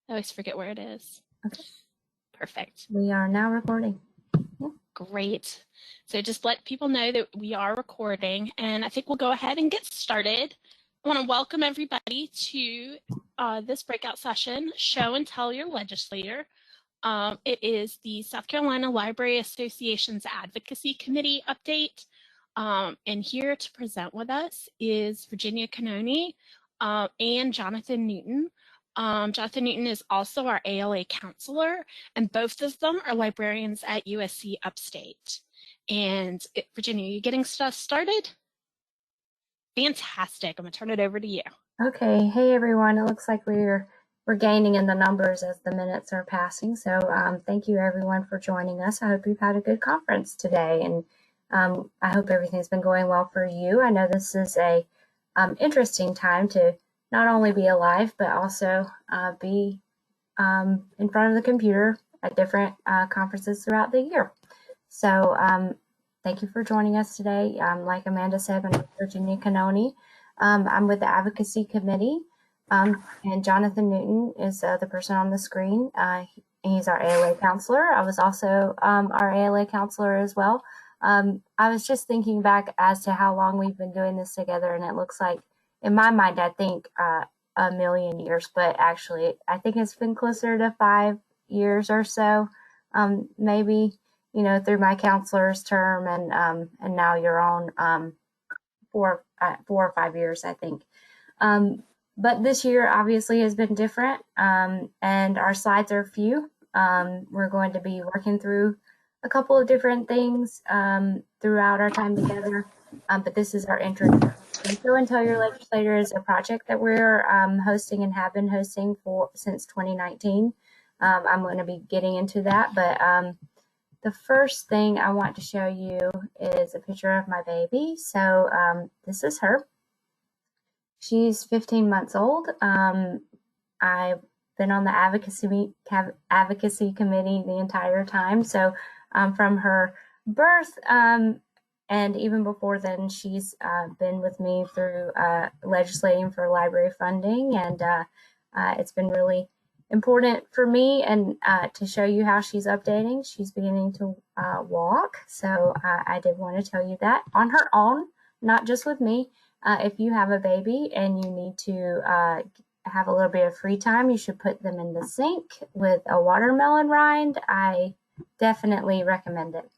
I always forget where it is. Okay. Perfect. We are now recording. Yeah. Great. So just let people know that we are recording, and I think we'll go ahead and get started. I want to welcome everybody to this breakout session, Show and Tell Your Legislator. It is the South Carolina Library Association's Advocacy Committee update. And here to present with us is Virginia Cononie and Jonathan Newton. Jonathan Newton is also our ALA counselor, and both of them are librarians at USC Upstate. And Virginia, are you getting stuff started? Fantastic. I'm going to turn it over to you. Okay. Hey, everyone. It looks like we're gaining in the numbers as the minutes are passing. So thank you, everyone, for joining us. I hope you've had a good conference today, and I hope everything's been going well for you. I know this is a interesting time to not only be alive, but also be in front of the computer at different conferences throughout the year. So thank you for joining us today. Like Amanda said, I'm Virginia Cononie. I'm with the Advocacy Committee, and Jonathan Newton is the person on the screen. He's our ALA counselor. I was also our ALA counselor as well. I was just thinking back as to how long we've been doing this together, and it looks like, in my mind, I think a million years, but actually, I think it's been closer to 5 years or so, maybe, you know, through my counselor's term and now your own 4 or 5 years, I think. But this year obviously has been different, and our slides are few. We're going to be working through a couple of different things throughout our time together, but this is our introduction. Show and Tell Your Legislator is a project that we're hosting and have been hosting since 2019. I'm going to be getting into that, but the first thing I want to show you is a picture of my baby. So this is her. She's 15 months old. I've been on the advocacy committee the entire time. So from her birth and even before then, she's been with me through legislating for library funding, and it's been really important for me and to show you how she's updating. She's beginning to walk, so I did want to tell you that on her own, not just with me. If you have a baby and you need to have a little bit of free time, you should put them in the sink with a watermelon rind. I definitely recommend it.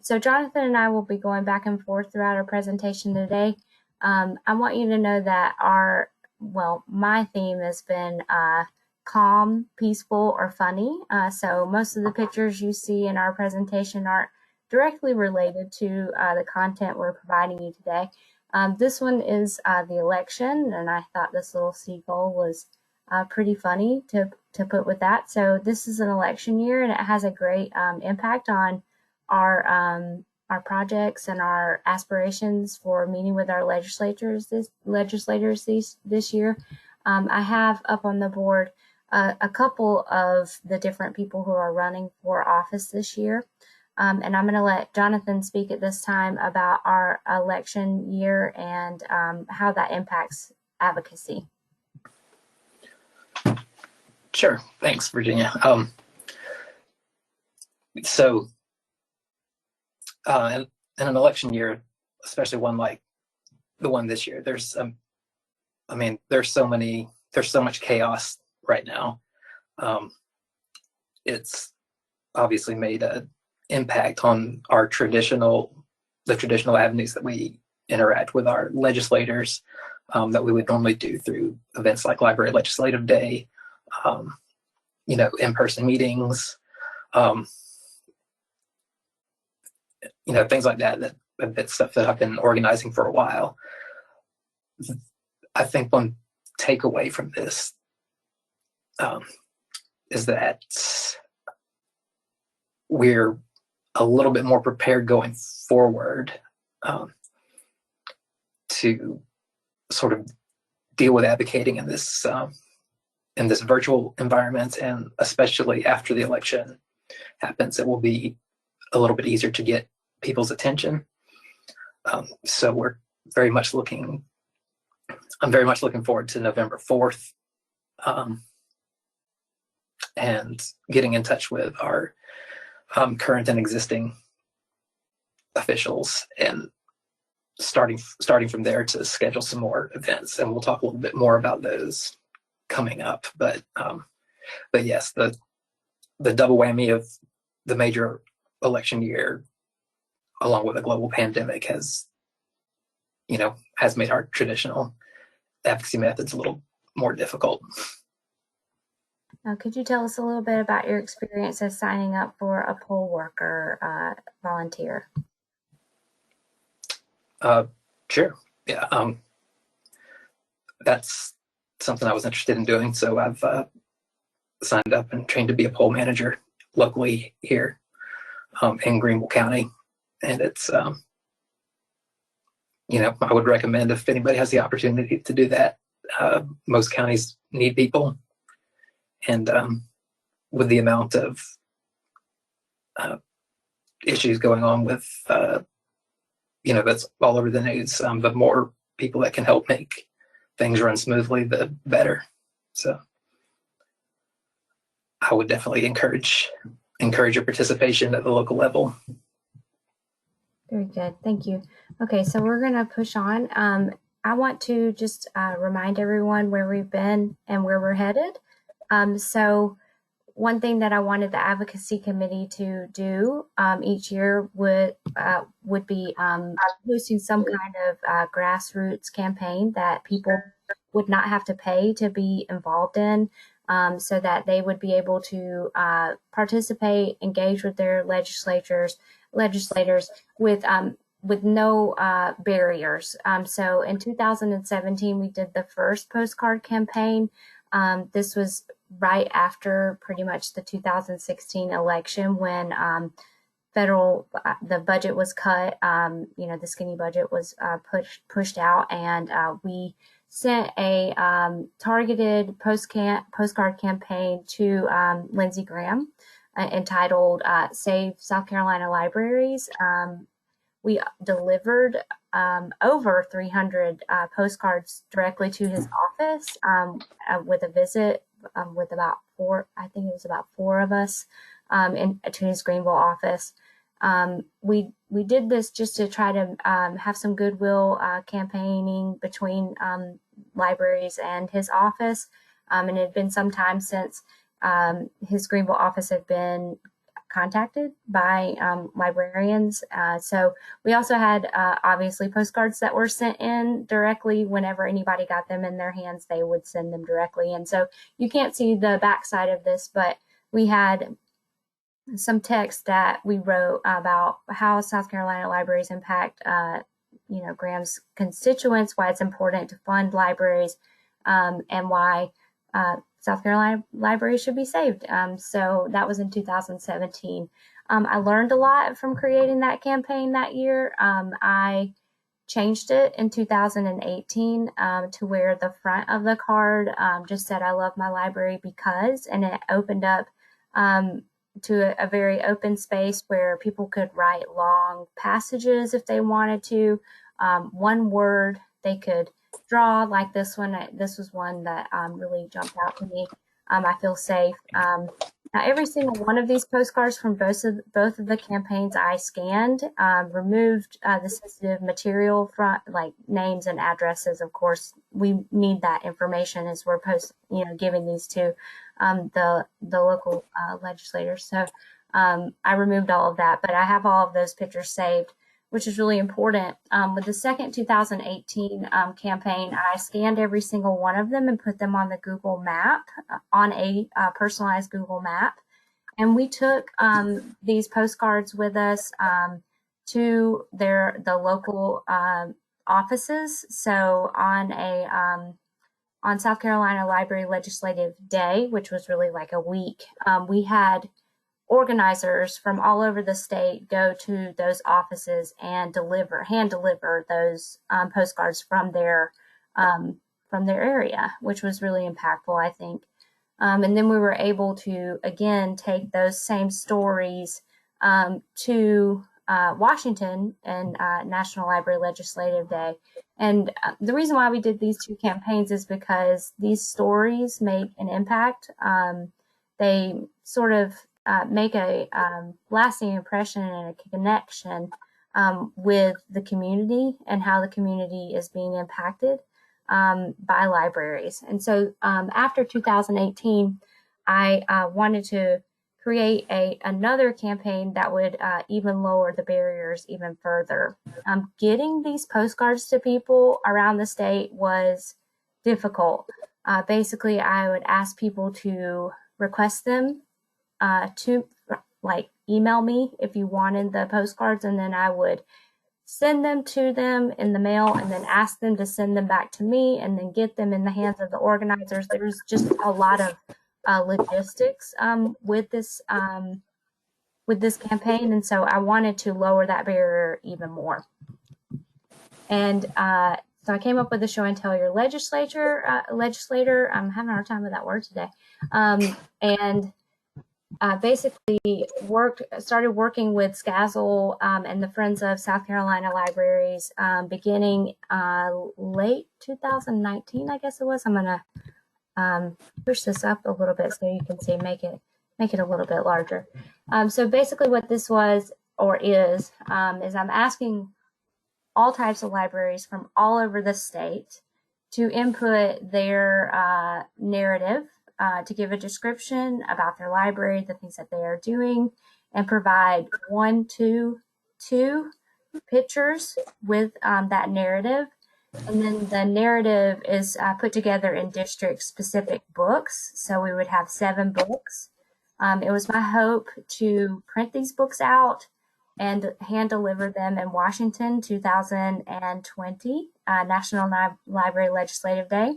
So Jonathan and I will be going back and forth throughout our presentation today. I want you to know that my theme has been calm, peaceful, or funny. So most of the pictures you see in our presentation aren't directly related to the content we're providing you today. This one is the election, and I thought this little seagull was pretty funny to put with that. So this is an election year, and it has a great impact on our projects and our aspirations for meeting with our legislators this year. I have up on the board a couple of the different people who are running for office this year. And I'm going to let Jonathan speak at this time about our election year and how that impacts advocacy. Sure. Thanks, Virginia. In an election year, especially one like the one this year, there's so much chaos right now. It's obviously made an impact on the traditional avenues that we interact with our legislators that we would normally do through events like Library Legislative Day, in-person meetings, things like that. That's stuff that I've been organizing for a while. I think one takeaway from this is that we're a little bit more prepared going forward to sort of deal with advocating in this virtual environment, and especially after the election happens, it will be a little bit easier to get people's attention. So I'm very much looking forward to November 4th, and getting in touch with our current and existing officials, and starting from there to schedule some more events. And we'll talk a little bit more about those coming up. But yes, the double whammy of the major election year, along with a global pandemic, has made our traditional advocacy methods a little more difficult. Could you tell us a little bit about your experience as signing up for a poll worker volunteer? Sure. Yeah. That's something I was interested in doing. So I've signed up and trained to be a poll manager locally here in Greenville County. And it's, I would recommend if anybody has the opportunity to do that. Most counties need people. And with the amount of issues going on with, that's all over the news, the more people that can help make things run smoothly, the better. So I would definitely encourage your participation at the local level. Very good. Thank you. Okay, so we're going to push on. I want to just remind everyone where we've been and where we're headed. So one thing that I wanted the advocacy committee to do each year would be hosting some kind of grassroots campaign that people would not have to pay to be involved in, so that they would be able to participate, engage with their legislators with no barriers. So in 2017, we did the first postcard campaign. This was right after pretty much the 2016 election, when the budget was cut. The skinny budget was pushed out, and we sent a targeted postcard campaign to Lindsey Graham entitled "Save South Carolina Libraries." We delivered over 300 postcards directly to his office with a visit with about four of us to his Greenville office. We did this just to try to have some goodwill campaigning between libraries and his office. And it had been some time since his Greenville office had been contacted by librarians. So we also had obviously postcards that were sent in directly. Whenever anybody got them in their hands, they would send them directly. And so you can't see the backside of this, but we had some text that we wrote about how South Carolina libraries impact Graham's constituents, why it's important to fund libraries, and why South Carolina libraries should be saved. So that was in 2017. I learned a lot from creating that campaign that year. I changed it in 2018 to where the front of the card just said, "I love my library because," and it opened up to a very open space where people could write long passages if they wanted to. One word they could draw, like this one. This was one that really jumped out to me. I feel safe. Now, every single one of these postcards from both of the campaigns I scanned, removed the sensitive material from, like, names and addresses. Of course, we need that information as we're giving these to the local legislators. So I removed all of that, but I have all of those pictures saved, which is really important. With the second 2018 campaign, I scanned every single one of them and put them on the Google map, on a personalized Google map. And we took these postcards with us to the local offices. So on South Carolina Library Legislative Day, which was really like a week, we had organizers from all over the state go to those offices and hand deliver those postcards from their area, which was really impactful, I think. And then we were able to, again, take those same stories to Washington and National Library Legislative Day. And the reason why we did these two campaigns is because these stories make an impact. they sort of make a lasting impression and a connection with the community and how the community is being impacted by libraries. And so after 2018, I wanted to create another campaign that would even lower the barriers even further. Getting these postcards to people around the state was difficult. Basically, I would ask people to request them to email me if you wanted the postcards, and then I would send them to them in the mail and then ask them to send them back to me and then get them in the hands of the organizers. There's just a lot of logistics with this campaign, and so I wanted to lower that barrier even more. And so I came up with the Show and Tell Your Legislator. I'm having a hard time with that word today. And basically started working with SCLA and the Friends of South Carolina Libraries beginning late 2019, I guess it was. I'm gonna push this up a little bit so you can see, make it a little bit larger. So basically what this was or is I'm asking all types of libraries from all over the state to input their narrative, to give a description about their library, the things that they are doing, and provide 1 to 2 pictures with that narrative. And then the narrative is put together in district-specific books. So we would have 7 books. It was my hope to print these books out and hand deliver them in Washington 2020, National Library Legislative Day.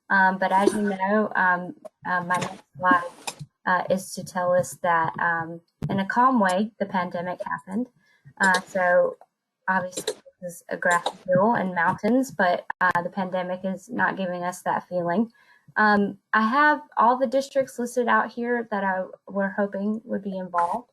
But as you know, my next slide is to tell us that in a calm way, the pandemic happened. So obviously this is a grassy hill and mountains, but the pandemic is not giving us that feeling. I have all the districts listed out here that we're hoping would be involved.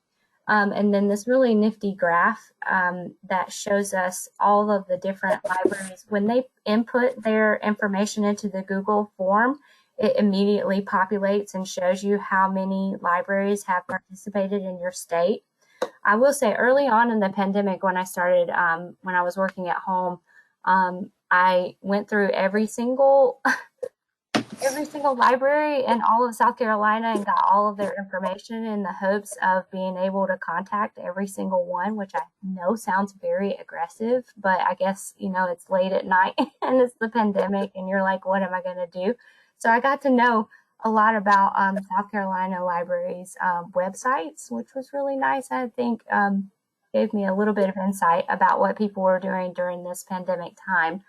And then this really nifty graph that shows us all of the different libraries. When they input their information into the Google form, it immediately populates and shows you how many libraries have participated in your state. I will say early on in the pandemic, when I started, when I was working at home, I went through every single library in all of South Carolina and got all of their information in the hopes of being able to contact every single one, which I know sounds very aggressive, but I guess, it's late at night and it's the pandemic and you're like, what am I going to do? So I got to know a lot about South Carolina libraries' websites, which was really nice. I think gave me a little bit of insight about what people were doing during this pandemic time.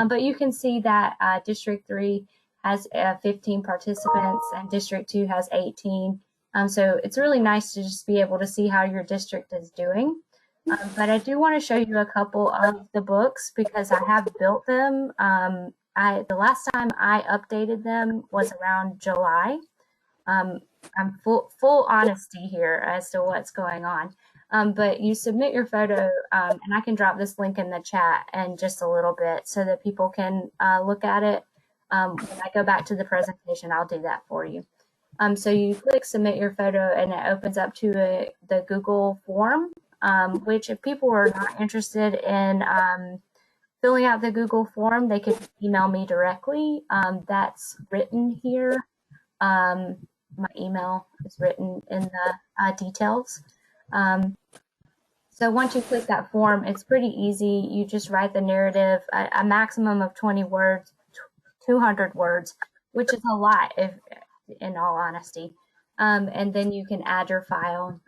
But you can see that District 3 has 15 participants and District 2 has 18. So it's really nice to just be able to see how your district is doing. But I do want to show you a couple of the books because I have built them. The last time I updated them was around July. I'm full honesty here as to what's going on. But you submit your photo, and I can drop this link in the chat in just a little bit so that people can look at it. When I go back to the presentation, I'll do that for you. So you click submit your photo and it opens up to the Google form, which if people were not interested in filling out the Google form, they could email me directly. That's written here. My email is written in the details. So once you click that form, it's pretty easy. You just write the narrative, a maximum of 20 words, 200 words, which is a lot in all honesty. And then you can add your file.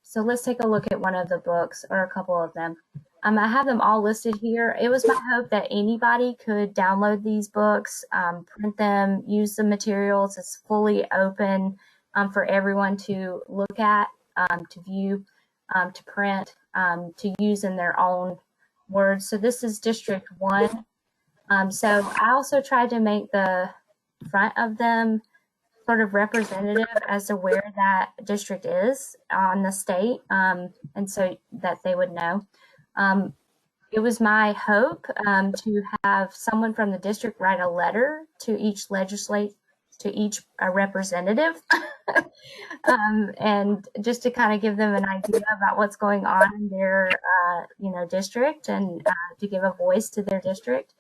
So let's take a look at one of the books or a couple of them. I have them all listed here. It was my hope that anybody could download these books, print them, use the materials. It's fully open for everyone to look at, to view, to print, to use in their own words. So this is District 1. So I also tried to make the front of them sort of representative as to where that district is on the state, and so that they would know. It was my hope to have someone from the district write a letter to each representative And just to kind of give them an idea about what's going on in their, district, and to give a voice to their district.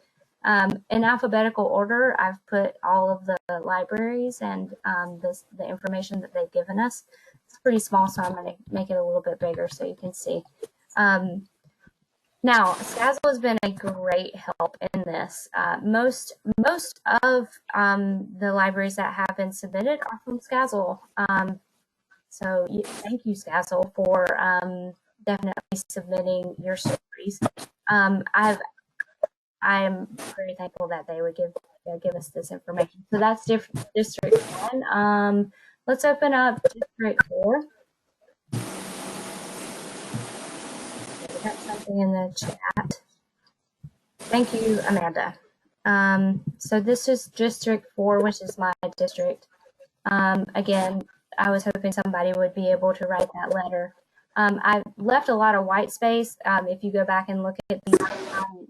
In alphabetical order, I've put all of the libraries and the information that they've given us. It's pretty small, so I'm going to make it a little bit bigger so you can see. Now, SCLA has been a great help in this. Most of the libraries that have been submitted are from SCLA. So thank you, SCLA, for definitely submitting your stories. I am very thankful that they would give us this information. So that's District 1. Let's open up District 4. We got something in the chat. Thank you, Amanda. So this is District 4, which is my district. Again, I was hoping somebody would be able to write that letter. I've left a lot of white space. If you go back and look at the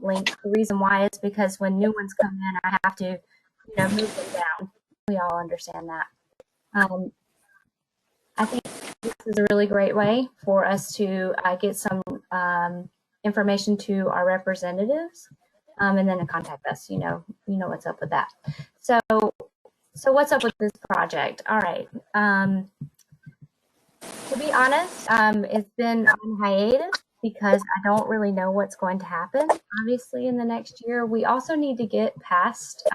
links, the reason why is because when new ones come in, I have to, move them down. We all understand that. I think this is a really great way for us to get some information to our representatives, and then to contact us. You know what's up with that. So what's up with this project? All right. To be honest, it's been on hiatus because I don't really know what's going to happen, obviously, in the next year. We also need to get past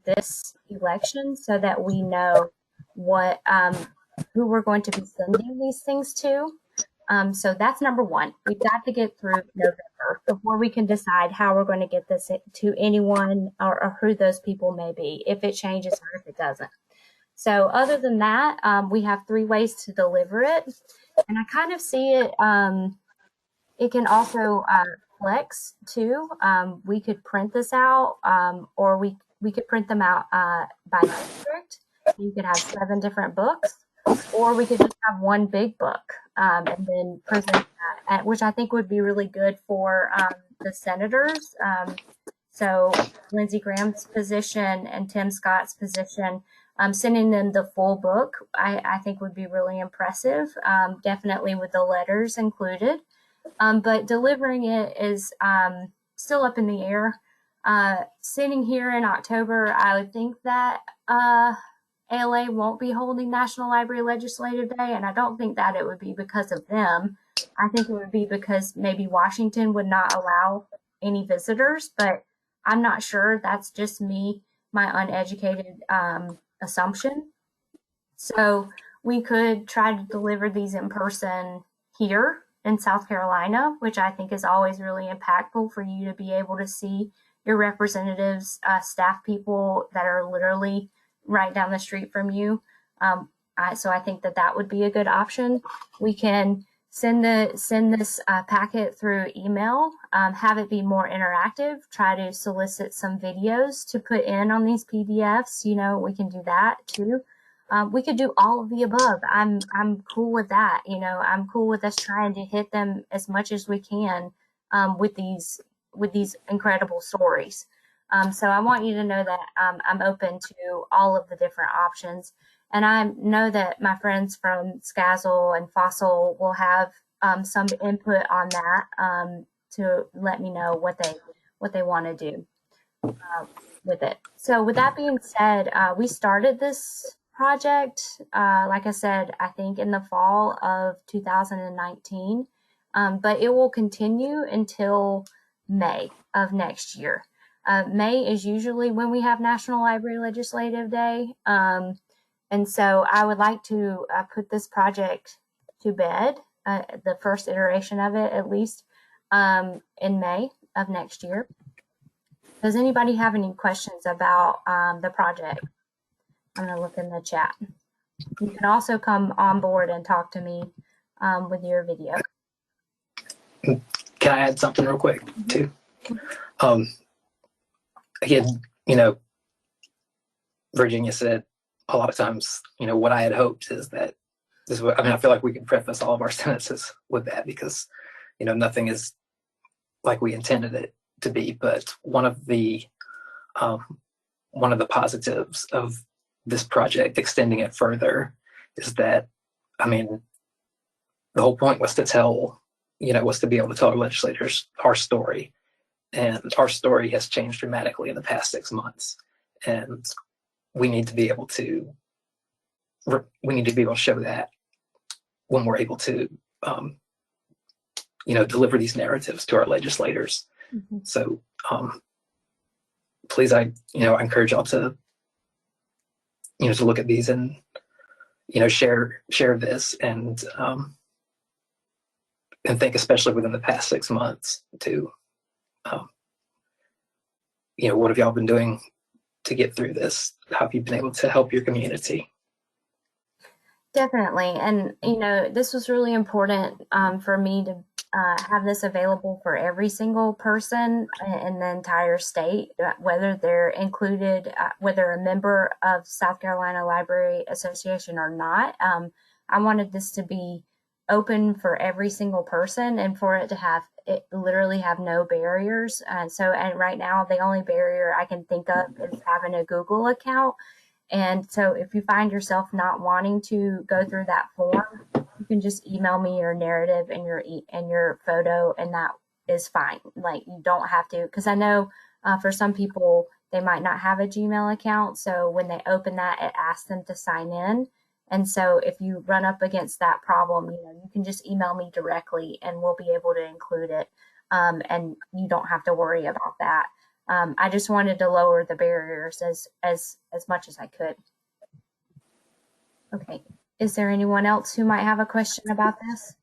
this election so that we know what who we're going to be sending these things to. So that's number one. We've got to get through November before we can decide how we're going to get this to anyone or who those people may be, if it changes or if it doesn't. So other than that, we have 3 ways to deliver it. And I kind of see it, it can also flex too. We could print this out, or we could print them out by district. You could have 7 different books, or we could just have one big book and then present that, which I think would be really good for the senators. So Lindsey Graham's position and Tim Scott's position, sending them the full book, I think would be really impressive, definitely with the letters included. But delivering it is still up in the air. Sitting here in October, I would think that ALA won't be holding National Library Legislative Day, and I don't think that it would be because of them. I think it would be because maybe Washington would not allow any visitors, but I'm not sure. That's just me, my uneducated assumption. So we could try to deliver these in person here in South Carolina, which I think is always really impactful for you to be able to see your representatives, staff people that are literally right down the street from you. So I think that would be a good option. We can send this packet through email, have it be more interactive, try to solicit some videos to put in on these PDFs. We can do that too. We could do all of the above. I'm cool with that. I'm cool with us trying to hit them as much as we can with these incredible stories. So I want you to know that I'm open to all of the different options. And I know that my friends from SCLA and Fossil will have some input on that to let me know what they want to do with it. So with that being said, we started this project, like I said, I think in the fall of 2019, but it will continue until May of next year. May is usually when we have National Library Legislative Day. And so I would like to put this project to bed, the first iteration of it at least, in May of next year. Does anybody have any questions about the project? I'm going to look in the chat. You can also come on board and talk to me with your video. Can I add something real quick too? Again, Virginia said a lot of times, what I had hoped is that I feel like we can preface all of our sentences with that because, nothing is like we intended it to be. But one of the positives of this project, extending it further, is that, I mean, the whole point was to tell, was to be able to tell our legislators our story. And our story has changed dramatically in the past 6 months. And we need to be able to show that when we're able to, deliver these narratives to our legislators. Mm-hmm. So please, I encourage y'all to, to look at these and, share this and think, especially within the past 6 months, to, what have y'all been doing to get through this? How have you been able to help your community? Definitely. And, this was really important for me to have this available for every single person in the entire state, whether they're included, whether a member of South Carolina Library Association or not. I wanted this to be open for every single person and for it to literally have no barriers. And right now, the only barrier I can think of is having a Google account. And so if you find yourself not wanting to go through that form, you can just email me your narrative and your photo, and that is fine. Like, you don't have to, because I know for some people, they might not have a Gmail account. So when they open that, it asks them to sign in. And so if you run up against that problem, you can just email me directly and we'll be able to include it. And you don't have to worry about that. I just wanted to lower the barriers as much as I could. Okay. Is there anyone else who might have a question about this?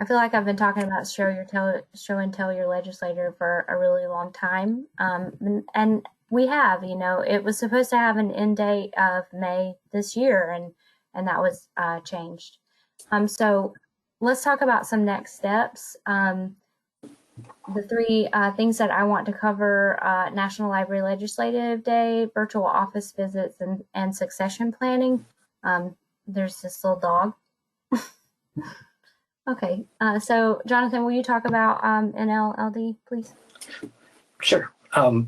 I feel like I've been talking about show and tell your legislator for a really long time. And we have, it was supposed to have an end date of May this year, and that was changed. So let's talk about some next steps. The three things that I want to cover: National Library Legislative Day, virtual office visits, and succession planning. There's this little dog. Okay, so Jonathan, will you talk about NLLD, please? Sure. For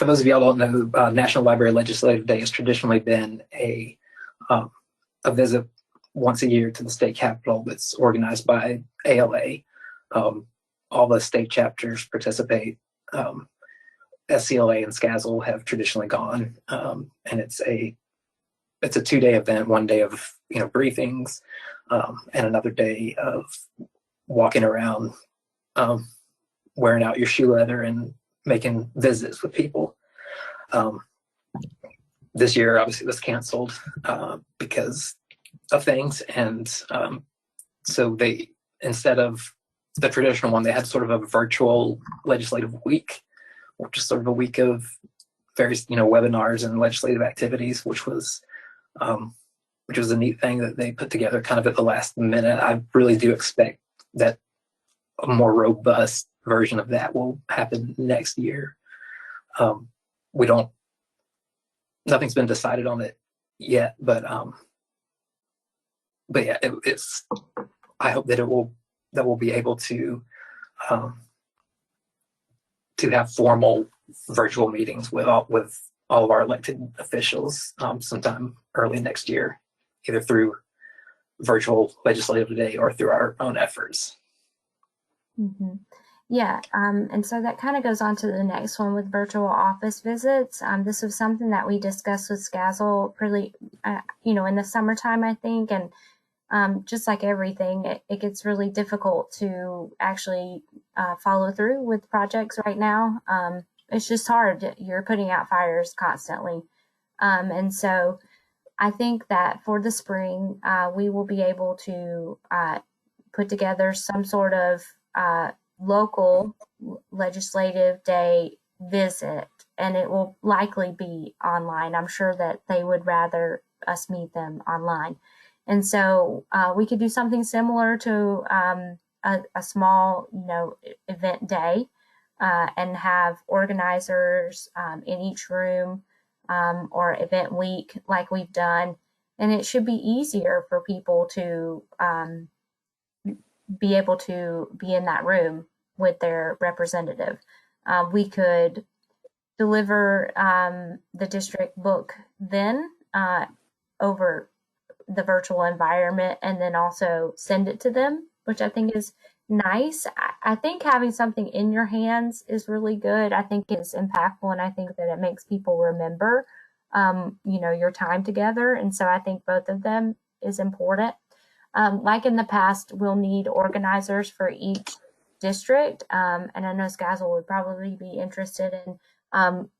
those of y'all who don't know, National Library Legislative Day has traditionally been a visit once a year to the state capitol that's organized by ALA. All the state chapters participate. SCLA and SCLA have traditionally gone, and it's a 2-day event. 1 day of briefings, and another day of walking around, wearing out your shoe leather and making visits with people. This year, obviously, it was canceled because of things, and so they, instead of the traditional one, they had sort of a virtual legislative week, or just sort of a week of various webinars and legislative activities, which was a neat thing that they put together kind of at the last minute. I really do expect that a more robust version of that will happen next year. Nothing's been decided on it yet, but yeah, I hope that we'll be able to have formal virtual meetings with all of our elected officials sometime early next year, either through virtual legislative day or through our own efforts. Mm-hmm. Yeah, and so that kind of goes on to the next one with virtual office visits. This was something that we discussed with SCLA pretty, in the summertime, I think, and just like everything, it gets really difficult to actually follow through with projects right now. It's just hard. You're putting out fires constantly. And so I think that for the spring, we will be able to put together some sort of local legislative day visit, and it will likely be online. I'm sure that they would rather us meet them online. And so we could do something similar to a small, event day, and have organizers in each room, or event week like we've done. And it should be easier for people to be able to be in that room with their representative. We could deliver the district book then over the virtual environment and then also send it to them, which I think is nice. I think having something in your hands is really good. I think it's impactful, and I think that it makes people remember, your time together. And so I think both of them is important. Like in the past, we'll need organizers for each district. And I know Skazel would probably be interested in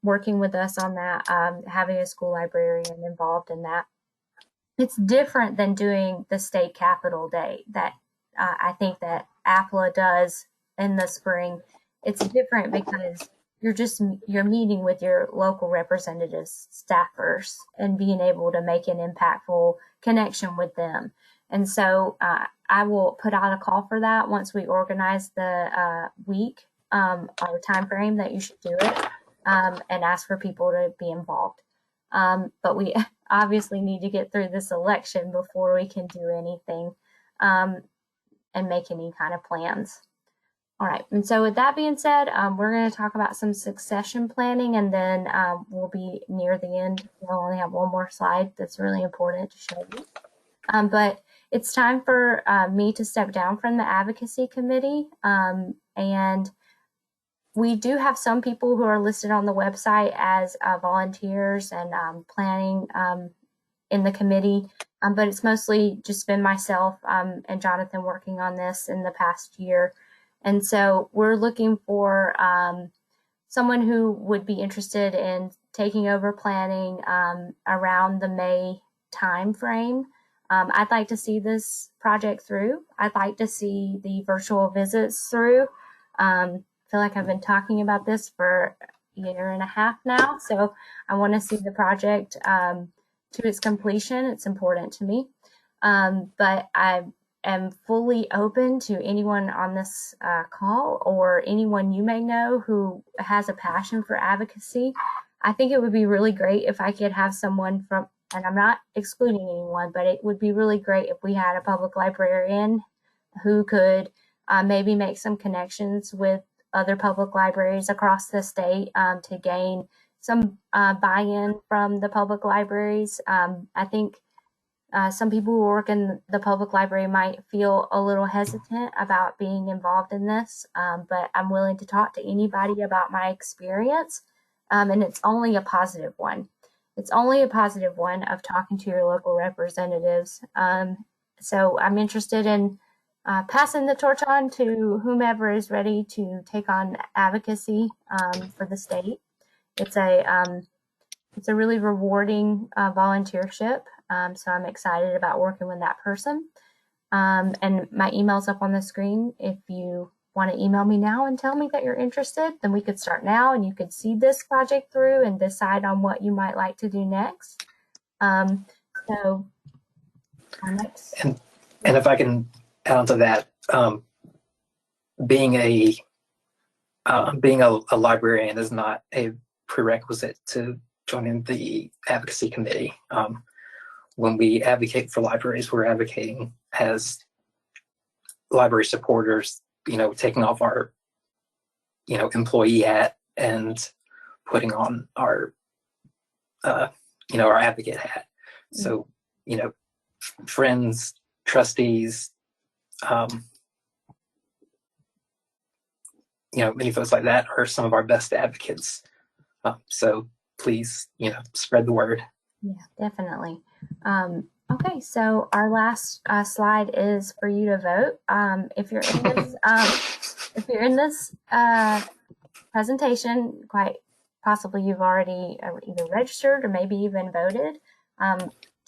working with us on that, having a school librarian involved in that. It's different than doing the state capitol day that I think that APLA does in the spring. It's different because you're meeting with your local representatives, staffers, and being able to make an impactful connection with them. And so I will put out a call for that once we organize the week or time frame that you should do it, and ask for people to be involved. But we obviously need to get through this election before we can do anything and make any kind of plans. All right, and so with that being said, we're going to talk about some succession planning, and then we'll be near the end. We'll only have one more slide that's really important to show you. But it's time for me to step down from the advocacy committee, and we do have some people who are listed on the website as volunteers and planning in the committee, but it's mostly just been myself and Jonathan working on this in the past year. And so we're looking for someone who would be interested in taking over planning around the May time frame. I'd like to see this project through. I'd like to see the virtual visits through. I feel like I've been talking about this for a year and a half now, so I want to see the project to its completion. It's important to me, but I am fully open to anyone on this call or anyone you may know who has a passion for advocacy. I think it would be really great if I could have someone from, and I'm not excluding anyone, but it would be really great if we had a public librarian who could maybe make some connections with other public libraries across the state to gain some buy-in from the public libraries. I think some people who work in the public library might feel a little hesitant about being involved in this, but I'm willing to talk to anybody about my experience, and it's only a positive one. It's only a positive one of talking to your local representatives. So I'm interested in passing the torch on to whomever is ready to take on advocacy for the state. It's a really rewarding volunteership. So I'm excited about working with that person. And my email's up on the screen. If you want to email me now and tell me that you're interested, then we could start now and you could see this project through and decide on what you might like to do next. So next. And if I can add on to that, being a librarian is not a prerequisite to joining the advocacy committee. When we advocate for libraries, we're advocating as library supporters, taking off our, employee hat and putting on our, our advocate hat. So, friends, trustees, many folks like that are some of our best advocates. So please, spread the word. Yeah, definitely. Okay, so our last slide is for you to vote. If you're in this, presentation, quite possibly you've already either registered or maybe even voted.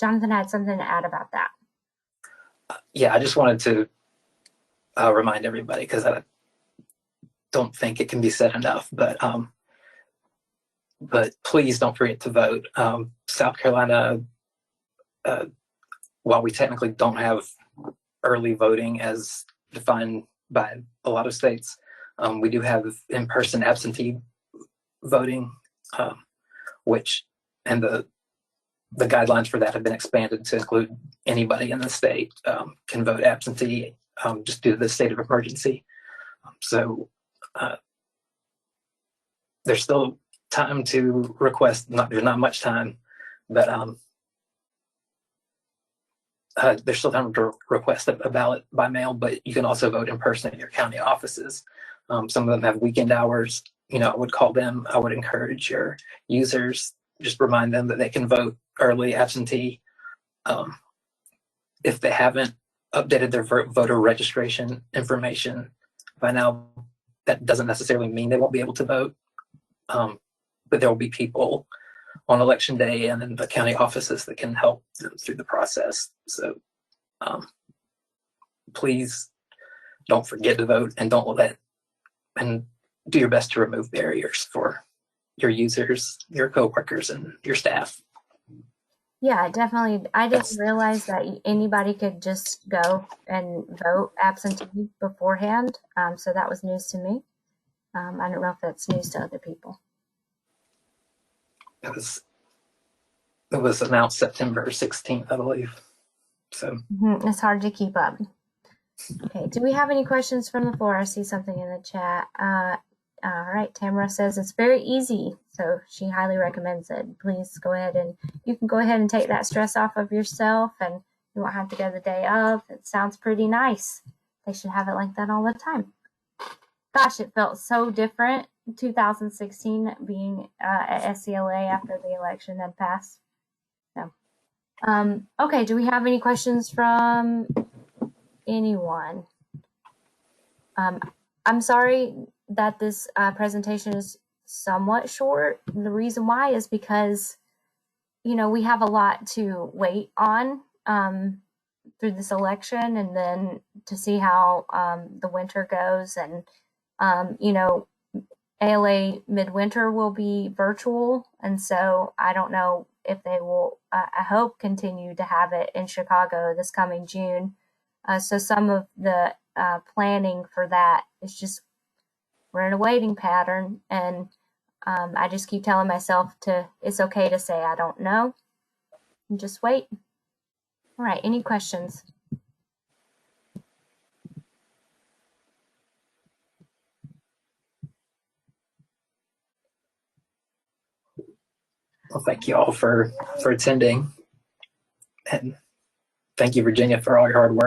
Jonathan had something to add about that. Yeah, I just wanted to remind everybody, because I don't think it can be said enough, but please don't forget to vote. South Carolina, while we technically don't have early voting as defined by a lot of states, we do have in-person absentee voting, and the guidelines for that have been expanded to include anybody in the state can vote absentee just due to the state of emergency. So There's still time to request. There's not much time, but there's still time to request a ballot by mail. But you can also vote in person at your county offices. Some of them have weekend hours. I would call them. I would encourage your users, just remind them that they can vote early, absentee. If they haven't updated their voter registration information by now, that doesn't necessarily mean they won't be able to vote. But there will be people on election day and in the county offices that can help them through the process. So please don't forget to vote, and and do your best to remove barriers for your users, your coworkers, and your staff. Yeah, definitely. I didn't realize that anybody could just go and vote absentee beforehand. So that was news to me. I don't know if that's news to other people. It was announced September 16th, I believe. So it's hard to keep up. Okay, do we have any questions from the floor? I see something in the chat. All right, Tamara says it's very easy, so she highly recommends it. Please go ahead and you can go ahead and take that stress off of yourself, and you won't have to go the day of. It sounds pretty nice. They should have it like that all the time. Gosh, it felt so different 2016 being at SCLA after the election had passed. So, okay, do we have any questions from anyone? I'm sorry that this presentation is somewhat short. The reason why is because, we have a lot to wait on through this election, and then to see how the winter goes. And, ALA midwinter will be virtual. And so I don't know if they will, I hope, continue to have it in Chicago this coming June. So some of the planning for that is just, we're in a waiting pattern, and I just keep telling myself it's okay to say I don't know, and just wait. All right, any questions? Well, thank you all for attending, and thank you, Virginia, for all your hard work.